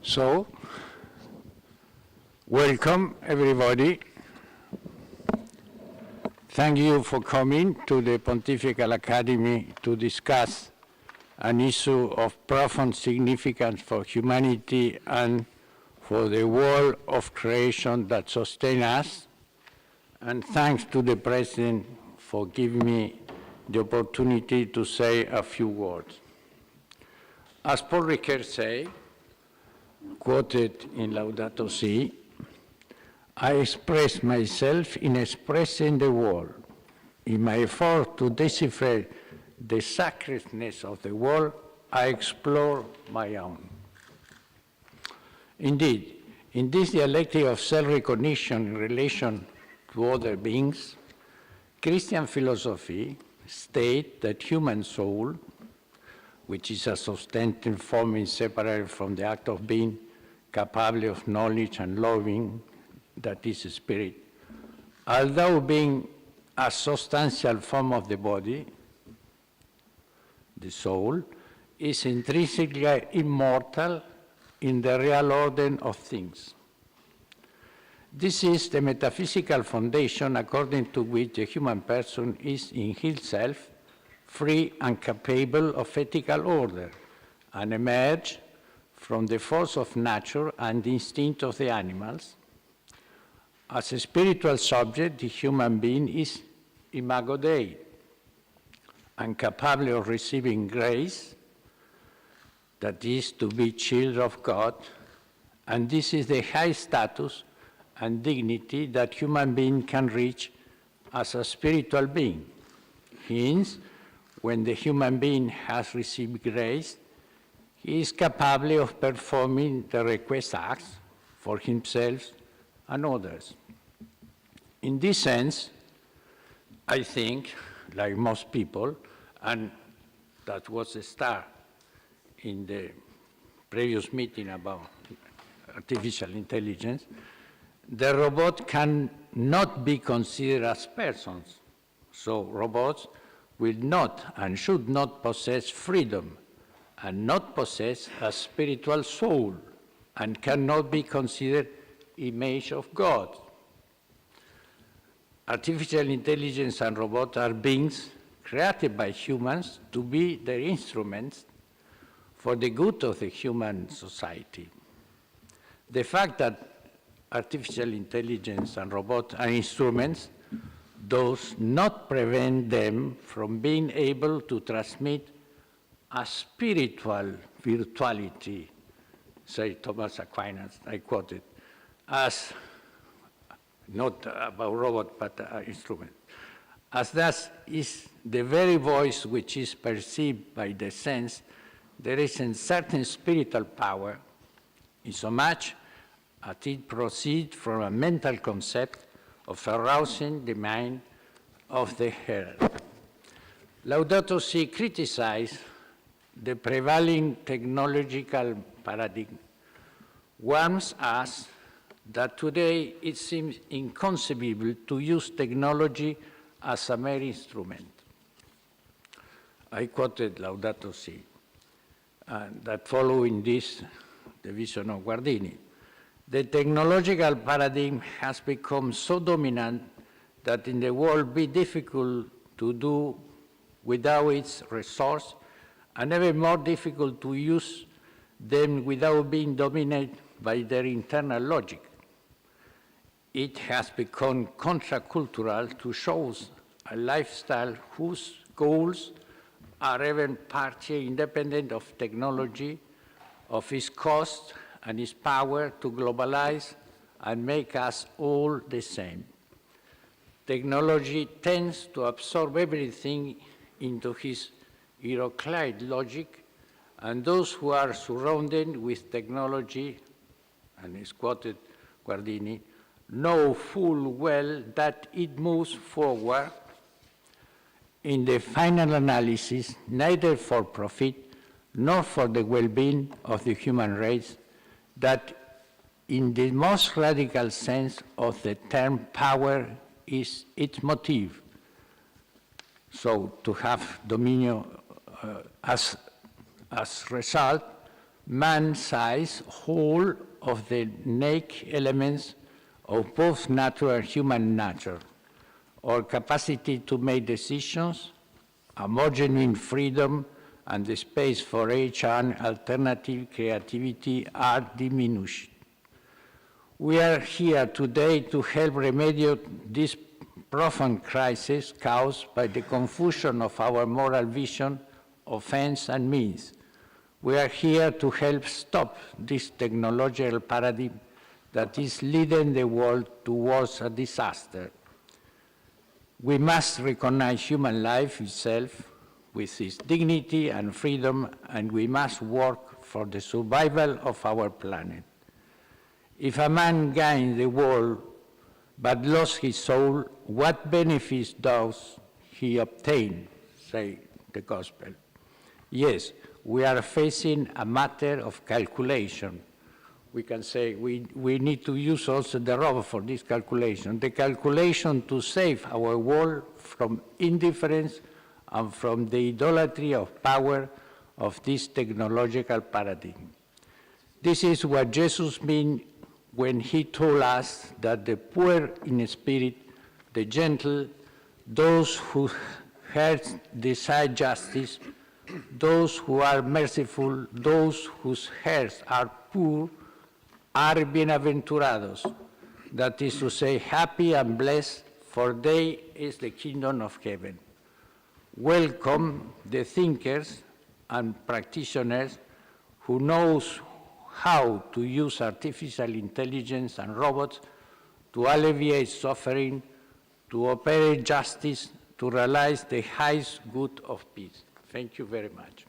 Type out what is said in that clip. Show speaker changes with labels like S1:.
S1: So, welcome everybody. Thank you for coming to the Pontifical Academy to discuss an issue of profound significance for humanity and for the world of creation that sustains us. And thanks to the President for giving me the opportunity to say a few words. As Paul Ricoeur said, quoted in Laudato Si, I express myself in expressing the world. In my effort to decipher the sacredness of the world, I explore my own. Indeed, in this dialectic of self-recognition in relation to other beings, Christian philosophy states that human soul, which is a substantive form inseparable from the act of being, capable of knowledge and loving, that is spirit, although being a substantial form of the body, the soul, is intrinsically immortal in the real order of things. This is the metaphysical foundation according to which the human person is in himself free and capable of ethical order, and emerge from the force of nature and the instinct of the animals. As a spiritual subject, the human being is imago Dei and capable of receiving grace, that is, to be children of God, and this is the high status and dignity that human being can reach as a spiritual being. Hence, when the human being has received grace, he is capable of performing the request acts for himself and others. In this sense, I think, like most people, and that was the start in the previous meeting about artificial intelligence, the robot cannot be considered as persons. So robots will not and should not possess freedom and not possess a spiritual soul and cannot be considered image of God. Artificial intelligence and robots are beings created by humans to be their instruments for the good of the human society. The fact that artificial intelligence and robots are instruments does not prevent them from being able to transmit a spiritual virtuality, say Thomas Aquinas, I quoted, as not about robot, but instrument. As that is the very voice which is perceived by the sense, there is a certain spiritual power, insomuch as it proceeds from a mental concept of arousing the mind of the hearer. Laudato Si criticized the prevailing technological paradigm, warns us that today it seems inconceivable to use technology as a mere instrument. I quoted Laudato Si, that following this, the vision of Guardini. The technological paradigm has become so dominant that in the world it be difficult to do without its resource, and even more difficult to use them without being dominated by their internal logic. It has become contracultural to show a lifestyle whose goals are even partly independent of technology, of its cost, and its power to globalize and make us all the same. Technology tends to absorb everything into his Heraclite logic, and those who are surrounded with technology, and is quoted Guardini, know full well that it moves forward in the final analysis, neither for profit nor for the well-being of the human race, that in the most radical sense of the term, power is its motive. So to have dominion as result, man-sized whole of the naked elements of both natural and human nature, our capacity to make decisions, a more genuine freedom, and the space for each and alternative creativity are diminished. We are here today to help remediate this profound crisis caused by the confusion of our moral vision of ends and means. We are here to help stop this technological paradigm that is leading the world towards a disaster. We must recognize human life itself with its dignity and freedom, and we must work for the survival of our planet. If a man gained the world but lost his soul, what benefits does he obtain, say the gospel? Yes, we are facing a matter of calculation. We can say we need to use also the robot for this calculation. The calculation to save our world from indifference and from the idolatry of power of this technological paradigm. This is what Jesus meant when he told us that the poor in spirit, the gentle, those who desire justice, those who are merciful, those whose hearts are pure, are bienaventurados, that is to say, happy and blessed, for they is the kingdom of heaven. Welcome the thinkers and practitioners who knows how to use artificial intelligence and robots to alleviate suffering, to operate justice, to realize the highest good of peace. Thank you very much.